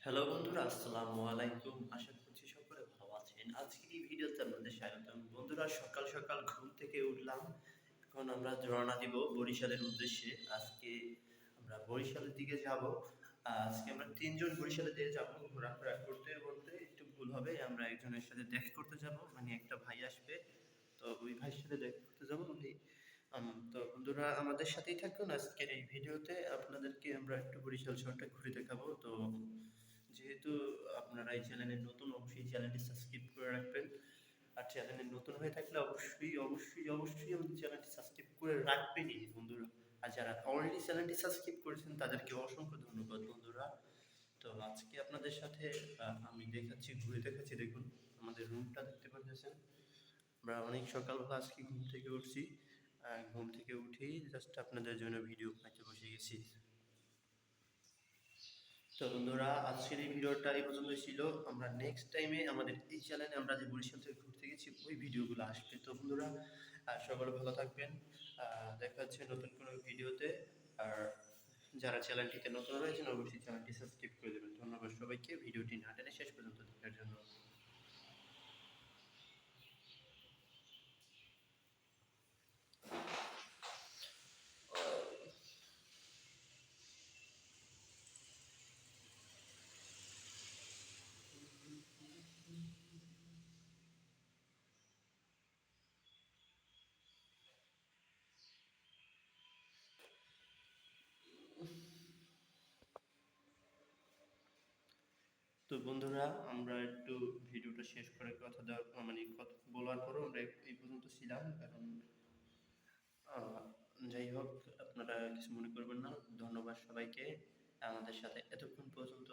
Hello বন্ধুরা, আসসালামু আলাইকুম। আশা করছি সকলে ভালো আছেন। আজকের এই ভিডিওতে আপনাদের স্বাগতম। বন্ধুরা, সকাল সকাল ঘুম থেকে উঠলাম। এখন আমরা রওনা দিব বরিশালের উদ্দেশ্যে। আজকে আমরা বরিশালের দিকে যাব। আজকে আমরা ৩ জন বরিশালের দিকে যাব। ঘোরাফেরা করতে বলতে একটু ভুল হবে। আমরা একজনের সাথে দেখা করতে যাব। মানে একটা ভাই আসবে। তো ওই ভাইয়ের সাথে দেখা করতে যাব। তো বন্ধুরা, আমাদের সাথেই থাকুন। আজকের এই ভিডিওতে আপনাদেরকে আমরা একটু বরিশাল শহরটা ঘুরে দেখাবো। তো যেহেতু আপনারা এই চ্যানেলে নতুন, অবশ্যই চ্যানেলটি সাবস্ক্রাইব করে রাখবেন। আর চ্যানেলে নতুন হয়ে থাকলে অবশ্যই আমাদের চ্যানেলটি সাবস্ক্রাইব করে রাখবেনই বন্ধুরা। আর যারা অলরেডি চ্যানেলটি সাবস্ক্রাইব করেছেন তাদেরকে অসংখ্য ধন্যবাদ বন্ধুরা। তো আজকে আপনাদের সাথে আমি ঘুরে দেখাচ্ছি। দেখুন, আমাদের রুমটা দেখতে পাচ্ছেন। আমরা অনেক সকালবেলা আজকে ঘুম থেকে উঠছি। ঘুম থেকে উঠেই জাস্ট আপনাদের জন্য ভিডিও বানাতে বসে গেছি। তো বন্ধুরা, আজকের এই ভিডিওটা এই পর্যন্তই ছিল। আমরা নেক্সট টাইমে আমাদের এই চ্যানেলে আমরা যে বরিশাল থেকে ঘুরতে গেছি ওই ভিডিওগুলো আসবে। তো বন্ধুরা, সকলে ভালো থাকবেন। দেখা হচ্ছে নতুন কোনো ভিডিওতে। আর যারা চ্যানেলটিতে নতুন রয়েছেন অবশ্যই চ্যানেলটি সাবস্ক্রাইব করে দেবেন। ধন্যবাদ সবাইকে ভিডিওটি না টেনে শেষ পর্যন্ত দেখার জন্য। তো বন্ধুরা, আমরা একটু ভিডিওটা শেষ করে কথা দেওয়ার মানে কথা বলার পরও আমরা এই পর্যন্ত ছিলাম। কারণ আহ, যাই হোক, আপনারা কিছু মনে করবেন না। ধন্যবাদ সবাইকে আমাদের সাথে এতক্ষণ পর্যন্ত